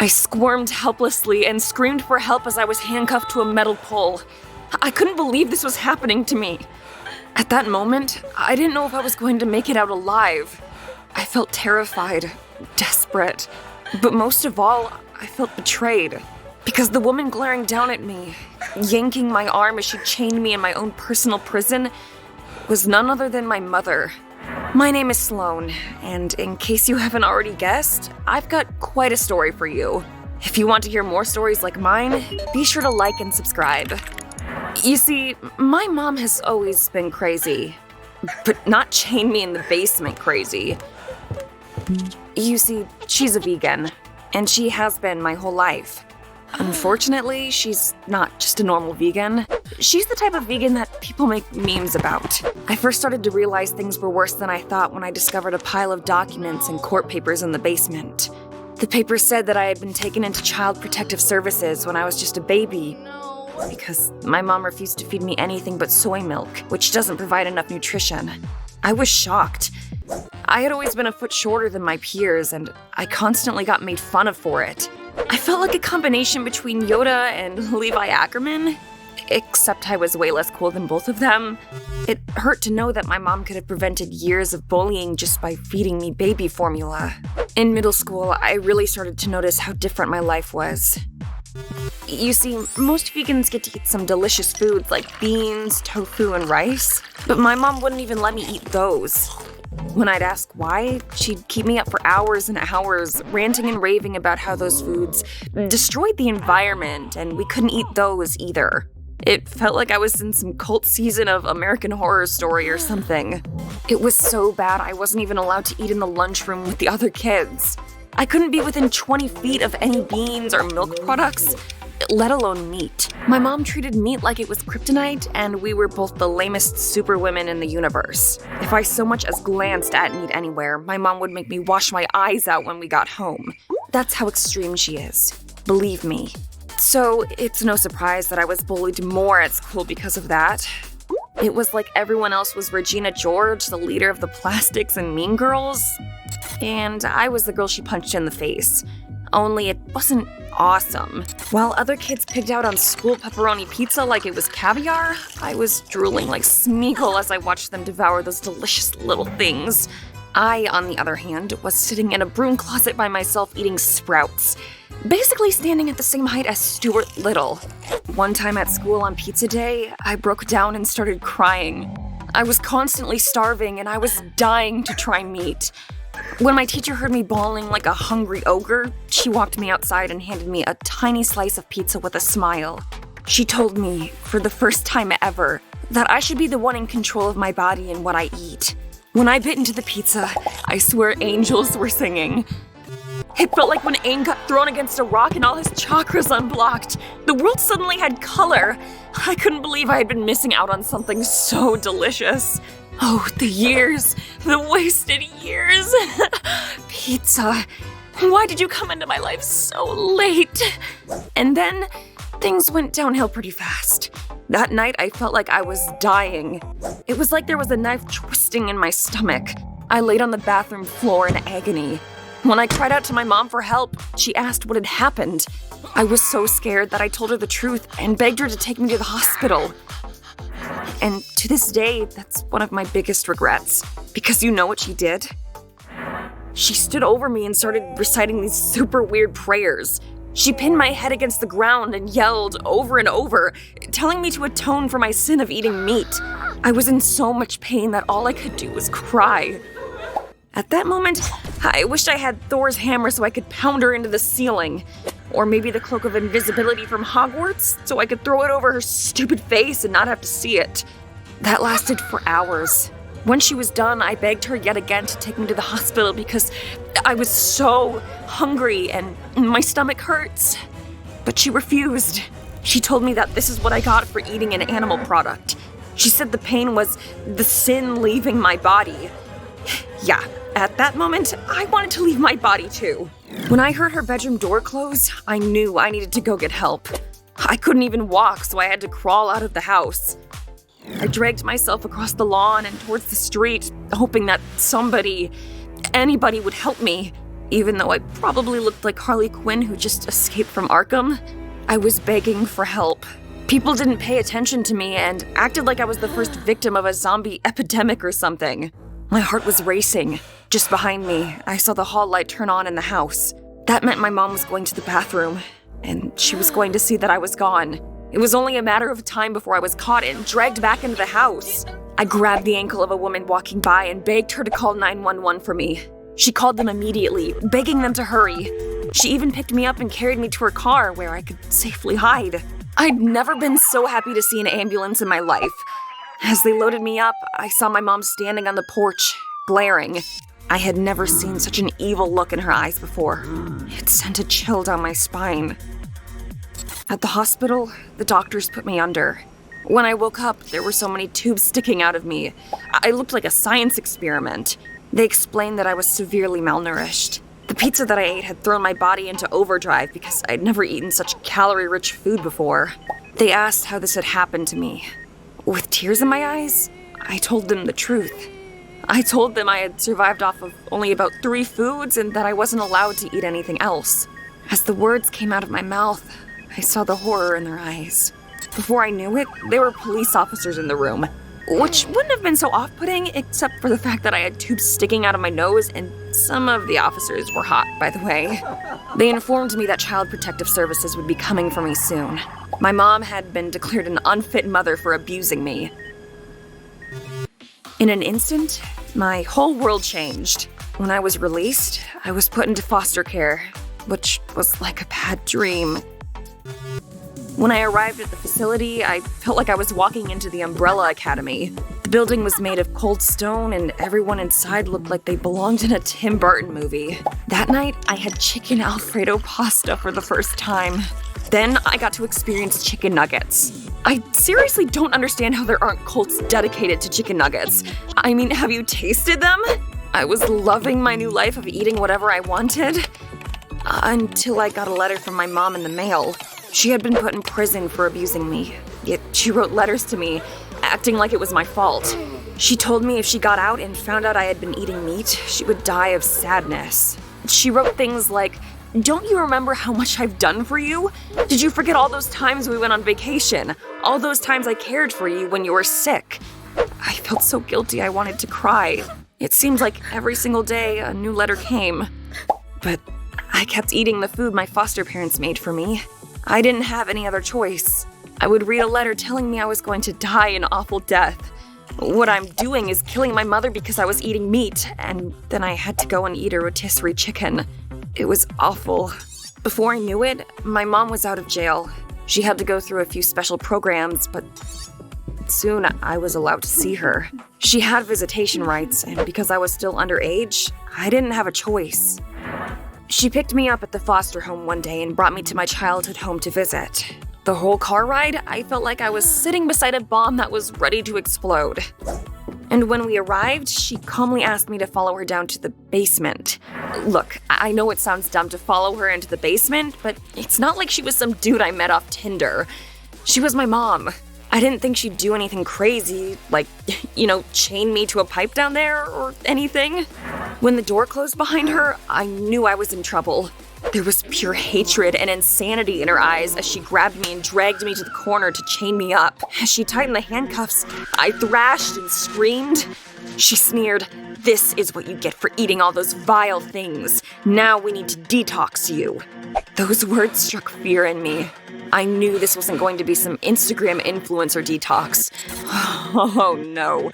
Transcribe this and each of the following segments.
I squirmed helplessly and screamed for help as I was handcuffed to a metal pole. I couldn't believe this was happening to me. At that moment, I didn't know if I was going to make it out alive. I felt terrified, desperate, but most of all, I felt betrayed. Because the woman glaring down at me, yanking my arm as she chained me in my own personal prison, was none other than my mother. My name is Sloan, and in case you haven't already guessed, I've got quite a story for you. If you want to hear more stories like mine, be sure to like and subscribe. You see, my mom has always been crazy, but not chain me in the basement crazy. You see, she's a vegan, and she has been my whole life. Unfortunately, she's not just a normal vegan. She's the type of vegan that people make memes about. I first started to realize things were worse than I thought when I discovered a pile of documents and court papers in the basement. The papers said that I had been taken into Child Protective Services when I was just a baby because my mom refused to feed me anything but soy milk, which doesn't provide enough nutrition. I was shocked. I had always been a foot shorter than my peers, and I constantly got made fun of for it. I felt like a combination between Yoda and Levi Ackerman, except I was way less cool than both of them. It hurt to know that my mom could have prevented years of bullying just by feeding me baby formula. In middle school, I really started to notice how different my life was. You see, most vegans get to eat some delicious foods like beans, tofu, and rice, but my mom wouldn't even let me eat those. When I'd ask why, she'd keep me up for hours and hours, ranting and raving about how those foods destroyed the environment and we couldn't eat those either. It felt like I was in some cult season of American Horror Story or something. It was so bad I wasn't even allowed to eat in the lunchroom with the other kids. I couldn't be within 20 feet of any beans or milk products, let alone meat. My mom treated meat like it was kryptonite, and we were both the lamest superwomen in the universe. If I so much as glanced at meat anywhere, my mom would make me wash my eyes out when we got home. That's how extreme she is. Believe me. So it's no surprise that I was bullied more at school because of that. It was like everyone else was Regina George, the leader of the Plastics and Mean Girls, and I was the girl she punched in the face. Only it wasn't awesome. While other kids pigged out on school pepperoni pizza like it was caviar, I was drooling like Smeagol as I watched them devour those delicious little things. I, on the other hand, was sitting in a broom closet by myself eating Sprouts, basically standing at the same height as Stuart Little. One time at school on pizza day, I broke down and started crying. I was constantly starving and I was dying to try meat. When my teacher heard me bawling like a hungry ogre, she walked me outside and handed me a tiny slice of pizza with a smile. She told me, for the first time ever, that I should be the one in control of my body and what I eat. When I bit into the pizza, I swear angels were singing. It felt like when Aang got thrown against a rock and all his chakras unblocked. The world suddenly had color. I couldn't believe I had been missing out on something so delicious. Oh, the years, the wasted years. Pizza. Why did you come into my life so late? And then, things went downhill pretty fast. That night, I felt like I was dying. It was like there was a knife twisting in my stomach. I laid on the bathroom floor in agony. When I cried out to my mom for help, she asked what had happened. I was so scared that I told her the truth and begged her to take me to the hospital. And to this day, that's one of my biggest regrets. Because you know what she did? She stood over me and started reciting these super weird prayers. She pinned my head against the ground and yelled over and over, telling me to atone for my sin of eating meat. I was in so much pain that all I could do was cry. At that moment, I wished I had Thor's hammer so I could pound her into the ceiling. Or maybe the cloak of invisibility from Hogwarts, so I could throw it over her stupid face and not have to see it. That lasted for hours. When she was done, I begged her yet again to take me to the hospital because I was so hungry and my stomach hurts. But she refused. She told me that this is what I got for eating an animal product. She said the pain was the sin leaving my body. Yeah, at that moment, I wanted to leave my body too. When I heard her bedroom door close, I knew I needed to go get help. I couldn't even walk, so I had to crawl out of the house. I dragged myself across the lawn and towards the street, hoping that anybody would help me. Even though I probably looked like Harley Quinn who just escaped from Arkham, I was begging for help. People didn't pay attention to me and acted like I was the first victim of a zombie epidemic or something. My heart was racing. Just behind me, I saw the hall light turn on in the house. That meant my mom was going to the bathroom, and she was going to see that I was gone. It was only a matter of time before I was caught and dragged back into the house. I grabbed the ankle of a woman walking by and begged her to call 911 for me. She called them immediately, begging them to hurry. She even picked me up and carried me to her car where I could safely hide. I'd never been so happy to see an ambulance in my life. As they loaded me up, I saw my mom standing on the porch, glaring. I had never seen such an evil look in her eyes before. It sent a chill down my spine. At the hospital, the doctors put me under. When I woke up, there were so many tubes sticking out of me. I looked like a science experiment. They explained that I was severely malnourished. The pizza that I ate had thrown my body into overdrive because I'd never eaten such calorie-rich food before. They asked how this had happened to me. With tears in my eyes, I told them the truth. I told them I had survived off of only about 3 foods and that I wasn't allowed to eat anything else. As the words came out of my mouth, I saw the horror in their eyes. Before I knew it, there were police officers in the room, which wouldn't have been so off-putting except for the fact that I had tubes sticking out of my nose, and some of the officers were hot, by the way. They informed me that Child Protective Services would be coming for me soon. My mom had been declared an unfit mother for abusing me. In an instant, my whole world changed. When I was released, I was put into foster care, which was like a bad dream. When I arrived at the facility, I felt like I was walking into the Umbrella Academy. The building was made of cold stone, and everyone inside looked like they belonged in a Tim Burton movie. That night, I had chicken Alfredo pasta for the first time. Then I got to experience chicken nuggets. I seriously don't understand how there aren't cults dedicated to chicken nuggets. I mean, have you tasted them? I was loving my new life of eating whatever I wanted. Until I got a letter from my mom in the mail. She had been put in prison for abusing me, yet she wrote letters to me, acting like it was my fault. She told me if she got out and found out I had been eating meat, she would die of sadness. She wrote things like, "Don't you remember how much I've done for you? Did you forget all those times we went on vacation? All those times I cared for you when you were sick?" I felt so guilty I wanted to cry. It seemed like every single day a new letter came. But I kept eating the food my foster parents made for me. I didn't have any other choice. I would read a letter telling me I was going to die an awful death. What I'm doing is killing my mother because I was eating meat, and then I had to go and eat a rotisserie chicken. It was awful. Before I knew it, my mom was out of jail. She had to go through a few special programs, but soon I was allowed to see her. She had visitation rights, and because I was still underage, I didn't have a choice. She picked me up at the foster home one day and brought me to my childhood home to visit. The whole car ride, I felt like I was sitting beside a bomb that was ready to explode. And when we arrived, she calmly asked me to follow her down to the basement. Look, I know it sounds dumb to follow her into the basement, but it's not like she was some dude I met off Tinder. She was my mom. I didn't think she'd do anything crazy, like, chain me to a pipe down there or anything. When the door closed behind her, I knew I was in trouble. There was pure hatred and insanity in her eyes as she grabbed me and dragged me to the corner to chain me up. As she tightened the handcuffs, I thrashed and screamed. She sneered, "This is what you get for eating all those vile things. Now we need to detox you." Those words struck fear in me. I knew this wasn't going to be some Instagram influencer detox. Oh no.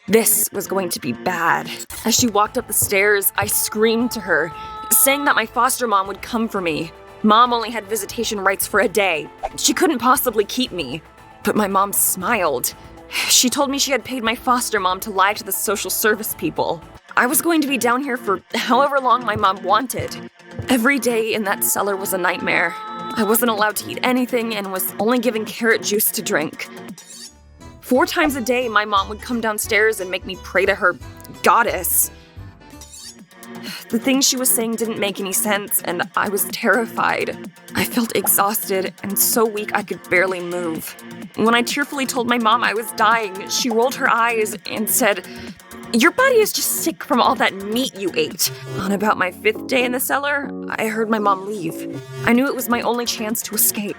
This was going to be bad. As she walked up the stairs, I screamed to her, saying that my foster mom would come for me. Mom only had visitation rights for a day. She couldn't possibly keep me. But my mom smiled. She told me she had paid my foster mom to lie to the social service people. I was going to be down here for however long my mom wanted. Every day in that cellar was a nightmare. I wasn't allowed to eat anything and was only given carrot juice to drink. 4 times a day, my mom would come downstairs and make me pray to her goddess. The things she was saying didn't make any sense, and I was terrified. I felt exhausted and so weak I could barely move. When I tearfully told my mom I was dying, she rolled her eyes and said, Your body is just sick from all that meat you ate. On about my 5th day in the cellar, I heard my mom leave. I knew it was my only chance to escape.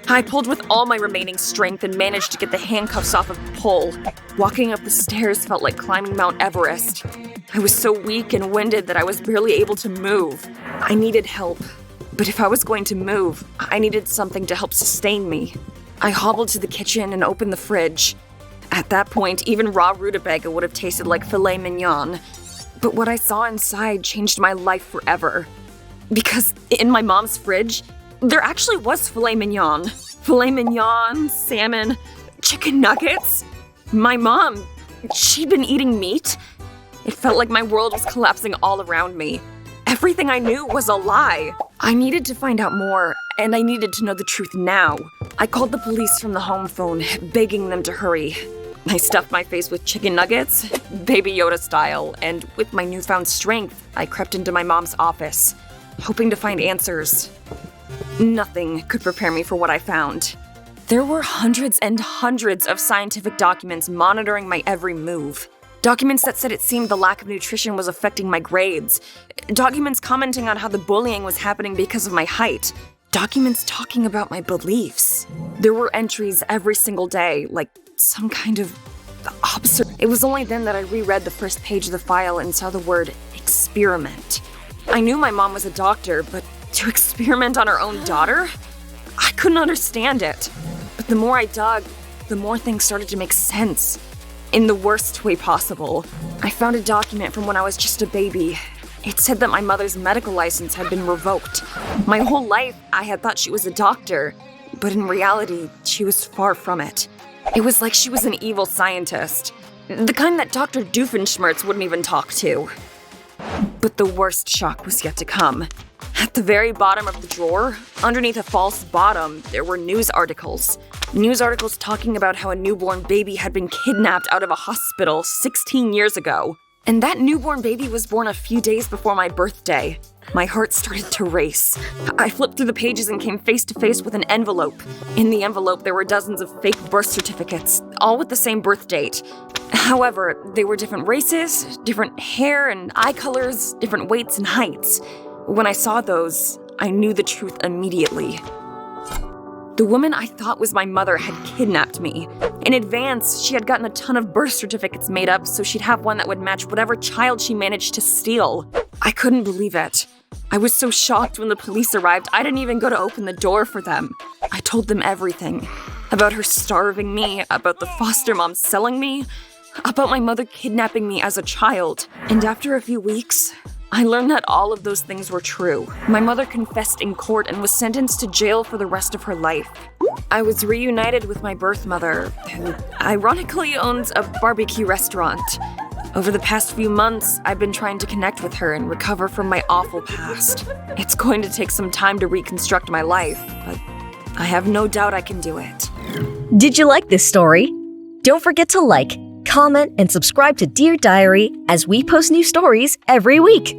I pulled with all my remaining strength and managed to get the handcuffs off of the pole. Walking up the stairs felt like climbing Mount Everest. I was so weak and winded that I was barely able to move. I needed help. But if I was going to move, I needed something to help sustain me. I hobbled to the kitchen and opened the fridge. At that point, even raw rutabaga would have tasted like filet mignon. But what I saw inside changed my life forever. Because in my mom's fridge, there actually was filet mignon. Filet mignon, salmon, chicken nuggets. My mom, she'd been eating meat. It felt like my world was collapsing all around me. Everything I knew was a lie. I needed to find out more, and I needed to know the truth now. I called the police from the home phone, begging them to hurry. I stuffed my face with chicken nuggets, Baby Yoda style, and with my newfound strength, I crept into my mom's office, hoping to find answers. Nothing could prepare me for what I found. There were hundreds and hundreds of scientific documents monitoring my every move. Documents that said it seemed the lack of nutrition was affecting my grades. Documents commenting on how the bullying was happening because of my height. Documents talking about my beliefs. There were entries every single day, like some kind of observation. It was only then that I reread the first page of the file and saw the word experiment. I knew my mom was a doctor, but to experiment on her own daughter? I couldn't understand it. But the more I dug, the more things started to make sense. In the worst way possible. I found a document from when I was just a baby. It said that my mother's medical license had been revoked. My whole life, I had thought she was a doctor, but in reality, she was far from it. It was like she was an evil scientist, the kind that Dr. Doofenshmirtz wouldn't even talk to. But the worst shock was yet to come. At the very bottom of the drawer, underneath a false bottom, there were news articles. News articles talking about how a newborn baby had been kidnapped out of a hospital 16 years ago. And that newborn baby was born a few days before my birthday. My heart started to race. I flipped through the pages and came face to face with an envelope. In the envelope, there were dozens of fake birth certificates, all with the same birth date. However, they were different races, different hair and eye colors, different weights and heights. When I saw those, I knew the truth immediately. The woman I thought was my mother had kidnapped me. In advance, she had gotten a ton of birth certificates made up so she'd have one that would match whatever child she managed to steal. I couldn't believe it. I was so shocked when the police arrived, I didn't even go to open the door for them. I told them everything. About her starving me, about the foster mom selling me, about my mother kidnapping me as a child. And after a few weeks, I learned that all of those things were true. My mother confessed in court and was sentenced to jail for the rest of her life. I was reunited with my birth mother, who ironically owns a barbecue restaurant. Over the past few months, I've been trying to connect with her and recover from my awful past. It's going to take some time to reconstruct my life, but I have no doubt I can do it. Did you like this story? Don't forget to like, comment, and subscribe to Dear Diary as we post new stories every week.